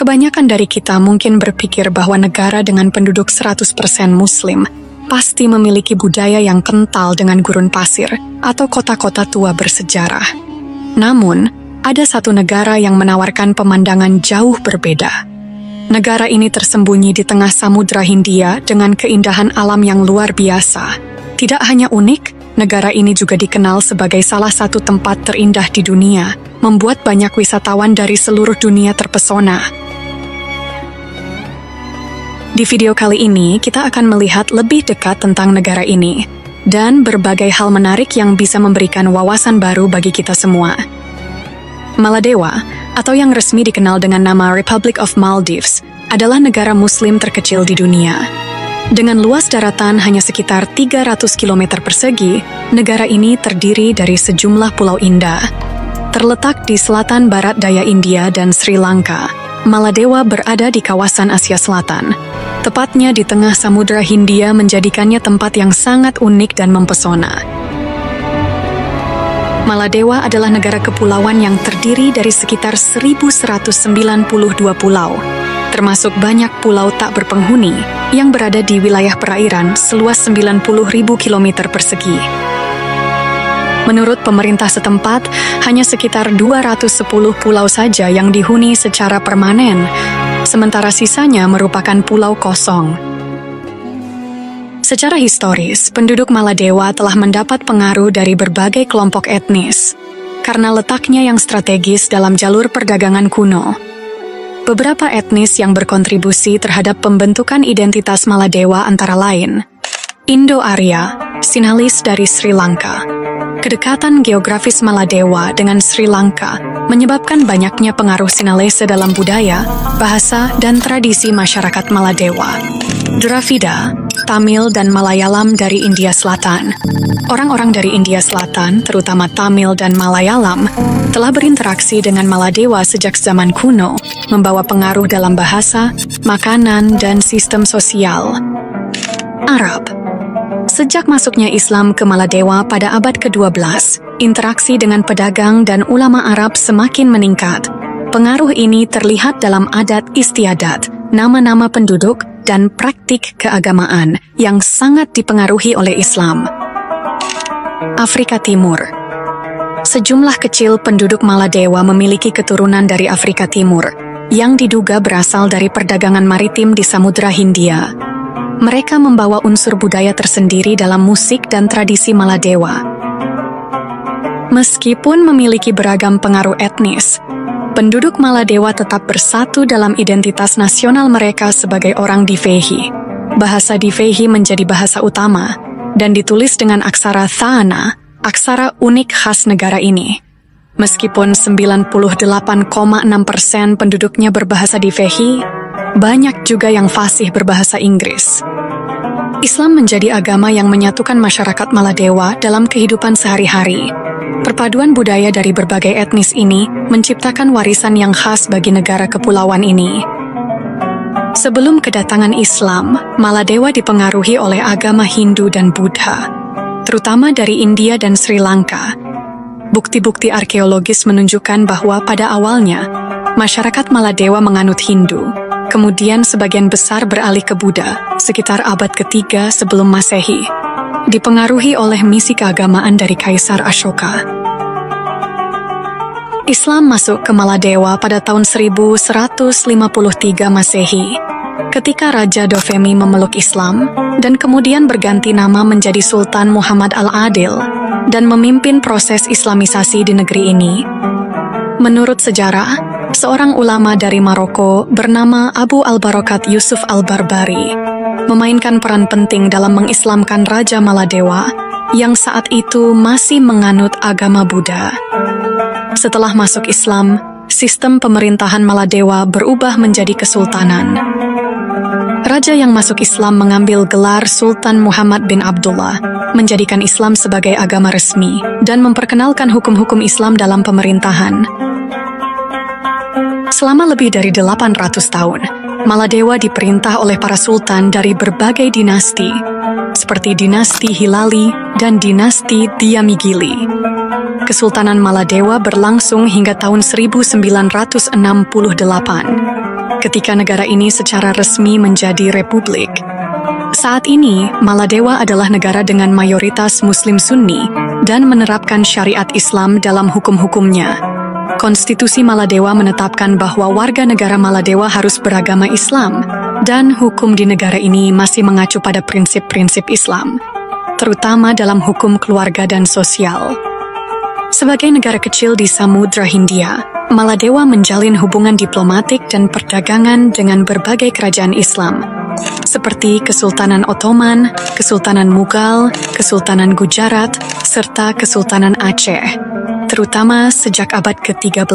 Kebanyakan dari kita mungkin berpikir bahwa negara dengan penduduk 100% Muslim pasti memiliki budaya yang kental dengan gurun pasir atau kota-kota tua bersejarah. Namun, ada satu negara yang menawarkan pemandangan jauh berbeda. Negara ini tersembunyi di tengah Samudra Hindia dengan keindahan alam yang luar biasa. Tidak hanya unik, negara ini juga dikenal sebagai salah satu tempat terindah di dunia, membuat banyak wisatawan dari seluruh dunia terpesona. Di video kali ini, kita akan melihat lebih dekat tentang negara ini dan berbagai hal menarik yang bisa memberikan wawasan baru bagi kita semua. Maladewa, atau yang resmi dikenal dengan nama Republic of Maldives, adalah negara Muslim terkecil di dunia. Dengan luas daratan hanya sekitar 300 km persegi, negara ini terdiri dari sejumlah pulau indah. Terletak di selatan barat daya India dan Sri Lanka, Maladewa berada di kawasan Asia Selatan. Tepatnya di tengah Samudra Hindia menjadikannya tempat yang sangat unik dan mempesona. Maladewa adalah negara kepulauan yang terdiri dari sekitar 1.192 pulau, termasuk banyak pulau tak berpenghuni yang berada di wilayah perairan seluas 90.000 km persegi. Menurut pemerintah setempat, hanya sekitar 210 pulau saja yang dihuni secara permanen, sementara sisanya merupakan pulau kosong. Secara historis, penduduk Maladewa telah mendapat pengaruh dari berbagai kelompok etnis karena letaknya yang strategis dalam jalur perdagangan kuno. Beberapa etnis yang berkontribusi terhadap pembentukan identitas Maladewa antara lain Indo-Arya, Sinhalese dari Sri Lanka. Kedekatan geografis Maladewa dengan Sri Lanka menyebabkan banyaknya pengaruh Sinhalese dalam budaya, bahasa, dan tradisi masyarakat Maladewa. Dravida, Tamil, dan Malayalam dari India Selatan. Orang-orang dari India Selatan, terutama Tamil dan Malayalam, telah berinteraksi dengan Maladewa sejak zaman kuno, membawa pengaruh dalam bahasa, makanan, dan sistem sosial. Arab. Sejak masuknya Islam ke Maladewa pada abad ke-12, interaksi dengan pedagang dan ulama Arab semakin meningkat. Pengaruh ini terlihat dalam adat istiadat, nama-nama penduduk, dan praktik keagamaan yang sangat dipengaruhi oleh Islam. Afrika Timur. Sejumlah kecil penduduk Maladewa memiliki keturunan dari Afrika Timur, yang diduga berasal dari perdagangan maritim di Samudra Hindia. Mereka membawa unsur budaya tersendiri dalam musik dan tradisi Maladewa. Meskipun memiliki beragam pengaruh etnis, penduduk Maladewa tetap bersatu dalam identitas nasional mereka sebagai orang Divehi. Bahasa Divehi menjadi bahasa utama dan ditulis dengan aksara Thaana, aksara unik khas negara ini. Meskipun 98,6% penduduknya berbahasa Divehi, banyak juga yang fasih berbahasa Inggris. Islam menjadi agama yang menyatukan masyarakat Maladewa dalam kehidupan sehari-hari. Perpaduan budaya dari berbagai etnis ini menciptakan warisan yang khas bagi negara kepulauan ini. Sebelum kedatangan Islam, Maladewa dipengaruhi oleh agama Hindu dan Buddha, terutama dari India dan Sri Lanka. Bukti-bukti arkeologis menunjukkan bahwa pada awalnya, masyarakat Maladewa menganut Hindu. Kemudian sebagian besar beralih ke Buddha sekitar abad ke-3 sebelum Masehi, dipengaruhi oleh misi keagamaan dari Kaisar Ashoka. Islam masuk ke Maladewa pada tahun 1153 Masehi, ketika Raja Dovemi memeluk Islam dan kemudian berganti nama menjadi Sultan Muhammad Al-Adil dan memimpin proses Islamisasi di negeri ini. Menurut sejarah, seorang ulama dari Maroko bernama Abu Al-Barakat Yusuf Al-Barbari memainkan peran penting dalam mengislamkan Raja Maladewa yang saat itu masih menganut agama Buddha. Setelah masuk Islam, sistem pemerintahan Maladewa berubah menjadi kesultanan. Raja yang masuk Islam mengambil gelar Sultan Muhammad bin Abdullah, menjadikan Islam sebagai agama resmi, dan memperkenalkan hukum-hukum Islam dalam pemerintahan. Selama lebih dari 800 tahun, Maladewa diperintah oleh para sultan dari berbagai dinasti, seperti dinasti Hilali dan dinasti Diamigili. Kesultanan Maladewa berlangsung hingga tahun 1968. ketika negara ini secara resmi menjadi republik. Saat ini, Maladewa adalah negara dengan mayoritas Muslim Sunni dan menerapkan syariat Islam dalam hukum-hukumnya. Konstitusi Maladewa menetapkan bahwa warga negara Maladewa harus beragama Islam, dan hukum di negara ini masih mengacu pada prinsip-prinsip Islam, terutama dalam hukum keluarga dan sosial. Sebagai negara kecil di Samudra Hindia, Maladewa menjalin hubungan diplomatik dan perdagangan dengan berbagai kerajaan Islam, seperti Kesultanan Ottoman, Kesultanan Mughal, Kesultanan Gujarat, serta Kesultanan Aceh, terutama sejak abad ke-13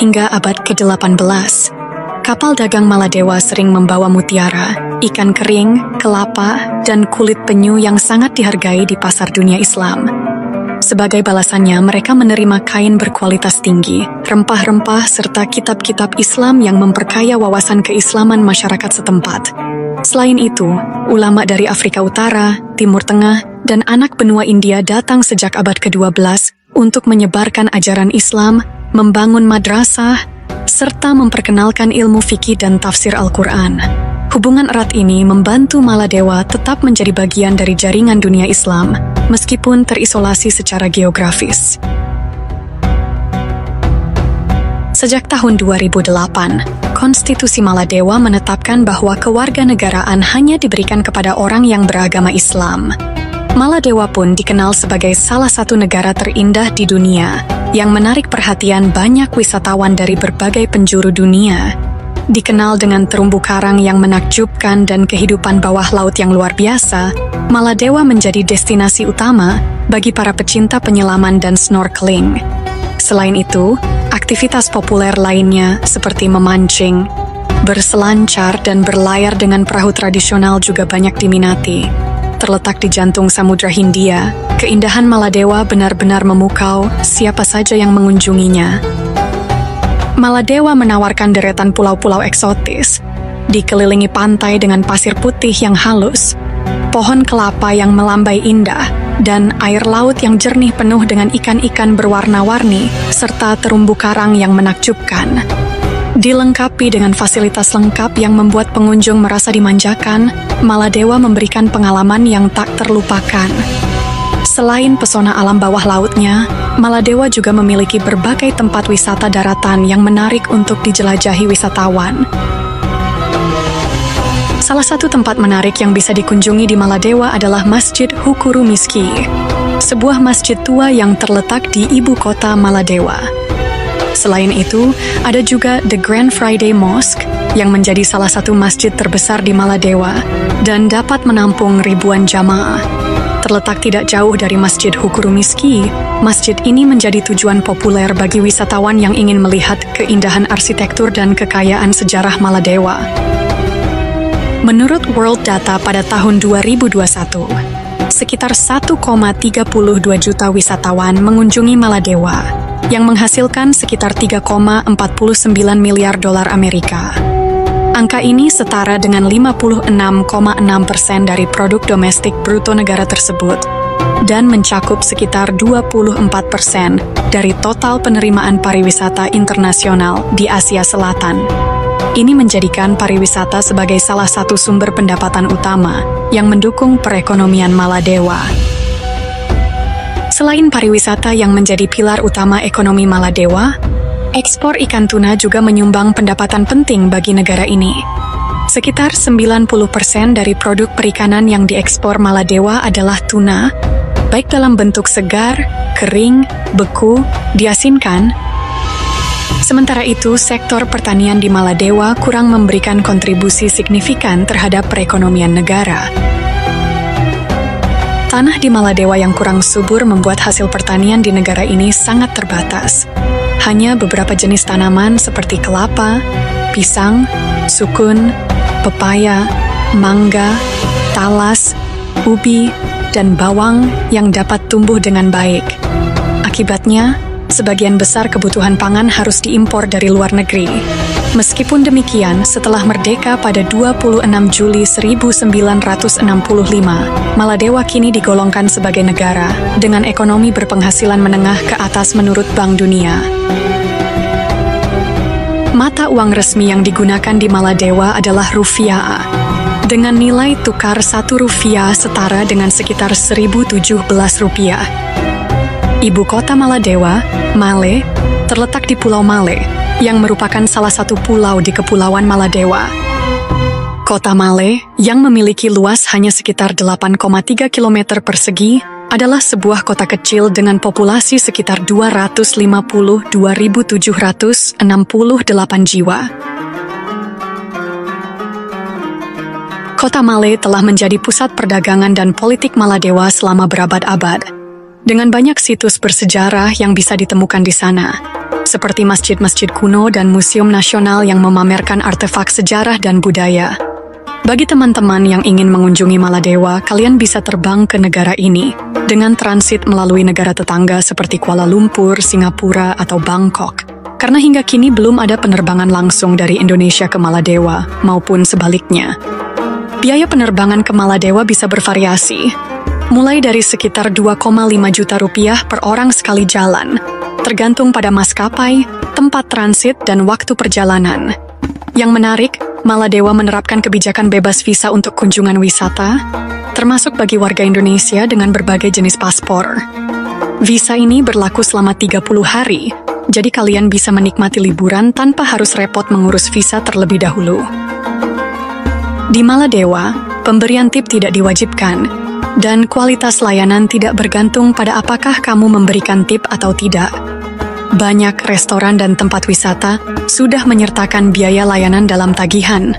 hingga abad ke-18. Kapal dagang Maladewa sering membawa mutiara, ikan kering, kelapa, dan kulit penyu yang sangat dihargai di pasar dunia Islam. Sebagai balasannya, mereka menerima kain berkualitas tinggi, rempah-rempah, serta kitab-kitab Islam yang memperkaya wawasan keislaman masyarakat setempat. Selain itu, ulama dari Afrika Utara, Timur Tengah, dan anak benua India datang sejak abad ke-12 untuk menyebarkan ajaran Islam, membangun madrasah, serta memperkenalkan ilmu fikih dan tafsir Al-Quran. Hubungan erat ini membantu Maladewa tetap menjadi bagian dari jaringan dunia Islam, meskipun terisolasi secara geografis. Sejak tahun 2008, Konstitusi Maladewa menetapkan bahwa kewarganegaraan hanya diberikan kepada orang yang beragama Islam. Maladewa pun dikenal sebagai salah satu negara terindah di dunia, yang menarik perhatian banyak wisatawan dari berbagai penjuru dunia. Dikenal dengan terumbu karang yang menakjubkan dan kehidupan bawah laut yang luar biasa, Maladewa menjadi destinasi utama bagi para pecinta penyelaman dan snorkeling. Selain itu, aktivitas populer lainnya seperti memancing, berselancar, dan berlayar dengan perahu tradisional juga banyak diminati. Terletak di jantung Samudra Hindia, keindahan Maladewa benar-benar memukau siapa saja yang mengunjunginya. Maladewa menawarkan deretan pulau-pulau eksotis, dikelilingi pantai dengan pasir putih yang halus, pohon kelapa yang melambai indah, dan air laut yang jernih penuh dengan ikan-ikan berwarna-warni, serta terumbu karang yang menakjubkan. Dilengkapi dengan fasilitas lengkap yang membuat pengunjung merasa dimanjakan, Maladewa memberikan pengalaman yang tak terlupakan. Selain pesona alam bawah lautnya, Maladewa juga memiliki berbagai tempat wisata daratan yang menarik untuk dijelajahi wisatawan. Salah satu tempat menarik yang bisa dikunjungi di Maladewa adalah Masjid Hukuru Miski, sebuah masjid tua yang terletak di ibu kota Maladewa. Selain itu, ada juga The Grand Friday Mosque yang menjadi salah satu masjid terbesar di Maladewa dan dapat menampung ribuan jamaah. Terletak tidak jauh dari Masjid Hukuru Miski, masjid ini menjadi tujuan populer bagi wisatawan yang ingin melihat keindahan arsitektur dan kekayaan sejarah Maladewa. Menurut World Data pada tahun 2021, sekitar 1,32 juta wisatawan mengunjungi Maladewa, yang menghasilkan sekitar 3,49 miliar dolar Amerika. Angka ini setara dengan 56,6% dari produk domestik bruto negara tersebut dan mencakup sekitar 24% dari total penerimaan pariwisata internasional di Asia Selatan. Ini menjadikan pariwisata sebagai salah satu sumber pendapatan utama yang mendukung perekonomian Maladewa. Selain pariwisata yang menjadi pilar utama ekonomi Maladewa, ekspor ikan tuna juga menyumbang pendapatan penting bagi negara ini. Sekitar 90% dari produk perikanan yang diekspor Maladewa adalah tuna, baik dalam bentuk segar, kering, beku, diasinkan. Sementara itu, sektor pertanian di Maladewa kurang memberikan kontribusi signifikan terhadap perekonomian negara. Tanah di Maladewa yang kurang subur membuat hasil pertanian di negara ini sangat terbatas. Hanya beberapa jenis tanaman seperti kelapa, pisang, sukun, pepaya, mangga, talas, ubi, dan bawang yang dapat tumbuh dengan baik. Akibatnya, sebagian besar kebutuhan pangan harus diimpor dari luar negeri. Meskipun demikian, setelah merdeka pada 26 Juli 1965, Maladewa kini digolongkan sebagai negara dengan ekonomi berpenghasilan menengah ke atas menurut Bank Dunia. Mata Mata uang resmi yang digunakan di Maladewa adalah rupiah, dengan nilai tukar 1 rupiah setara dengan sekitar 1.017 rupiah. Ibu kota Maladewa, Male, terletak di Pulau Male, yang merupakan salah satu pulau di Kepulauan Maladewa. Kota Male, yang memiliki luas hanya sekitar 8,3 km persegi, adalah sebuah kota kecil dengan populasi sekitar 252.768 jiwa. Kota Male telah menjadi pusat perdagangan dan politik Maladewa selama berabad-abad, dengan banyak situs bersejarah yang bisa ditemukan di sana, seperti masjid-masjid kuno dan museum nasional yang memamerkan artefak sejarah dan budaya. Bagi teman-teman yang ingin mengunjungi Maladewa, kalian bisa terbang ke negara ini dengan transit melalui negara tetangga seperti Kuala Lumpur, Singapura, atau Bangkok. Karena hingga kini belum ada penerbangan langsung dari Indonesia ke Maladewa, maupun sebaliknya. Biaya penerbangan ke Maladewa bisa bervariasi, mulai dari sekitar 2,5 juta rupiah per orang sekali jalan, tergantung pada maskapai, tempat transit, dan waktu perjalanan. Yang menarik, Maladewa menerapkan kebijakan bebas visa untuk kunjungan wisata, termasuk bagi warga Indonesia dengan berbagai jenis paspor. Visa ini berlaku selama 30 hari, jadi kalian bisa menikmati liburan tanpa harus repot mengurus visa terlebih dahulu. Di Maladewa, pemberian tip tidak diwajibkan, dan kualitas layanan tidak bergantung pada apakah kamu memberikan tip atau tidak. Banyak restoran dan tempat wisata sudah menyertakan biaya layanan dalam tagihan.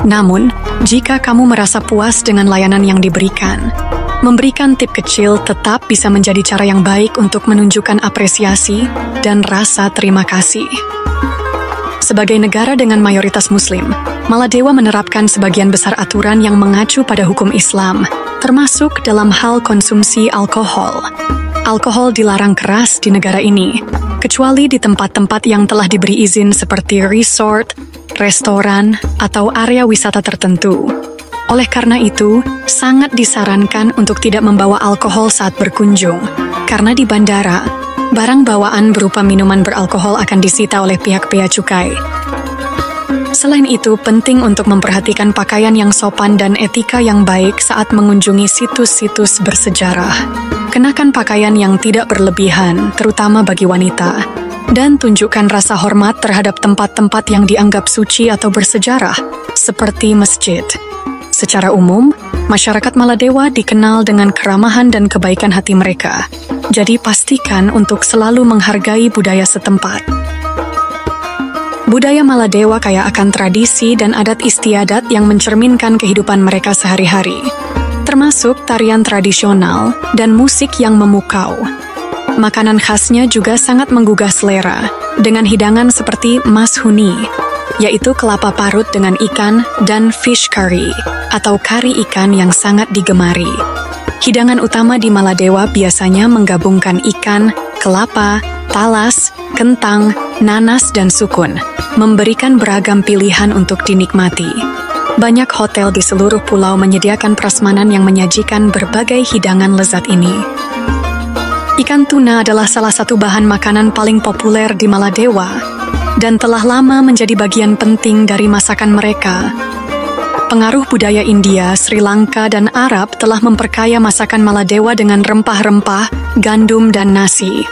Namun, jika kamu merasa puas dengan layanan yang diberikan, memberikan tip kecil tetap bisa menjadi cara yang baik untuk menunjukkan apresiasi dan rasa terima kasih. Sebagai negara dengan mayoritas Muslim, Maladewa menerapkan sebagian besar aturan yang mengacu pada hukum Islam, termasuk dalam hal konsumsi alkohol. Alkohol dilarang keras di negara ini, kecuali di tempat-tempat yang telah diberi izin seperti resort, restoran, atau area wisata tertentu. Oleh karena itu, sangat disarankan untuk tidak membawa alkohol saat berkunjung, karena di bandara, barang bawaan berupa minuman beralkohol akan disita oleh pihak bea cukai. Selain itu, penting untuk memperhatikan pakaian yang sopan dan etika yang baik saat mengunjungi situs-situs bersejarah. Kenakan pakaian yang tidak berlebihan, terutama bagi wanita, dan tunjukkan rasa hormat terhadap tempat-tempat yang dianggap suci atau bersejarah, seperti masjid. Secara umum, masyarakat Maladewa dikenal dengan keramahan dan kebaikan hati mereka, jadi pastikan untuk selalu menghargai budaya setempat. Budaya Maladewa kaya akan tradisi dan adat istiadat yang mencerminkan kehidupan mereka sehari-hari, termasuk tarian tradisional dan musik yang memukau. Makanan khasnya juga sangat menggugah selera, dengan hidangan seperti mas huni, yaitu kelapa parut dengan ikan, dan fish curry, atau kari ikan yang sangat digemari. Hidangan utama di Maladewa biasanya menggabungkan ikan, kelapa, talas, kentang, nanas, dan sukun, memberikan beragam pilihan untuk dinikmati. Banyak hotel di seluruh pulau menyediakan prasmanan yang menyajikan berbagai hidangan lezat ini. Ikan tuna adalah salah satu bahan makanan paling populer di Maladewa, dan telah lama menjadi bagian penting dari masakan mereka. Pengaruh budaya India, Sri Lanka, dan Arab telah memperkaya masakan Maladewa dengan rempah-rempah, gandum, dan nasi.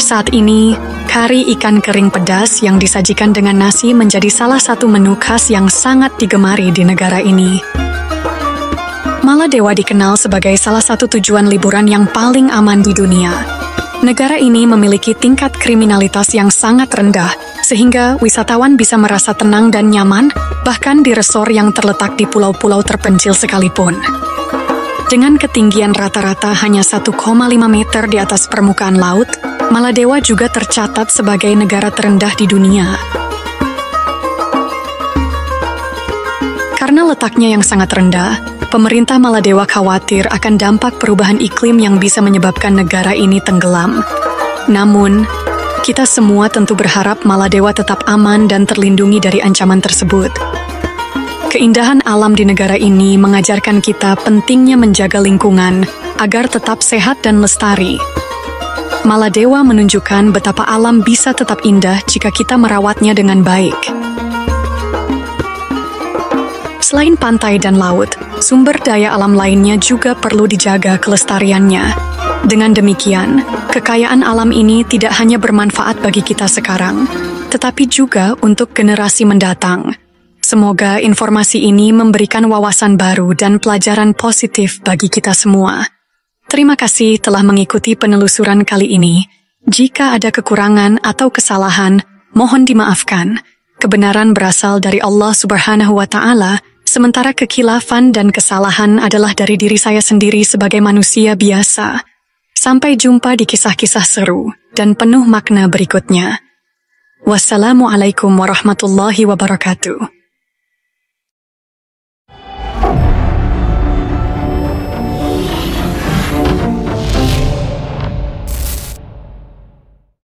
Saat ini, kari ikan kering pedas yang disajikan dengan nasi menjadi salah satu menu khas yang sangat digemari di negara ini. Maladewa dikenal sebagai salah satu tujuan liburan yang paling aman di dunia. Negara ini memiliki tingkat kriminalitas yang sangat rendah, sehingga wisatawan bisa merasa tenang dan nyaman, bahkan di resort yang terletak di pulau-pulau terpencil sekalipun. Dengan ketinggian rata-rata hanya 1,5 meter di atas permukaan laut, Maladewa juga tercatat sebagai negara terendah di dunia. Karena letaknya yang sangat rendah, pemerintah Maladewa khawatir akan dampak perubahan iklim yang bisa menyebabkan negara ini tenggelam. Namun, kita semua tentu berharap Maladewa tetap aman dan terlindungi dari ancaman tersebut. Keindahan alam di negara ini mengajarkan kita pentingnya menjaga lingkungan agar tetap sehat dan lestari. Maladewa menunjukkan betapa alam bisa tetap indah jika kita merawatnya dengan baik. Selain pantai dan laut, sumber daya alam lainnya juga perlu dijaga kelestariannya. Dengan demikian, kekayaan alam ini tidak hanya bermanfaat bagi kita sekarang, tetapi juga untuk generasi mendatang. Semoga informasi ini memberikan wawasan baru dan pelajaran positif bagi kita semua. Terima kasih telah mengikuti penelusuran kali ini. Jika ada kekurangan atau kesalahan, mohon dimaafkan. Kebenaran berasal dari Allah Subhanahu wa Ta'ala, sementara kekhilafan dan kesalahan adalah dari diri saya sendiri sebagai manusia biasa. Sampai jumpa di kisah-kisah seru dan penuh makna berikutnya. Wassalamualaikum warahmatullahi wabarakatuh.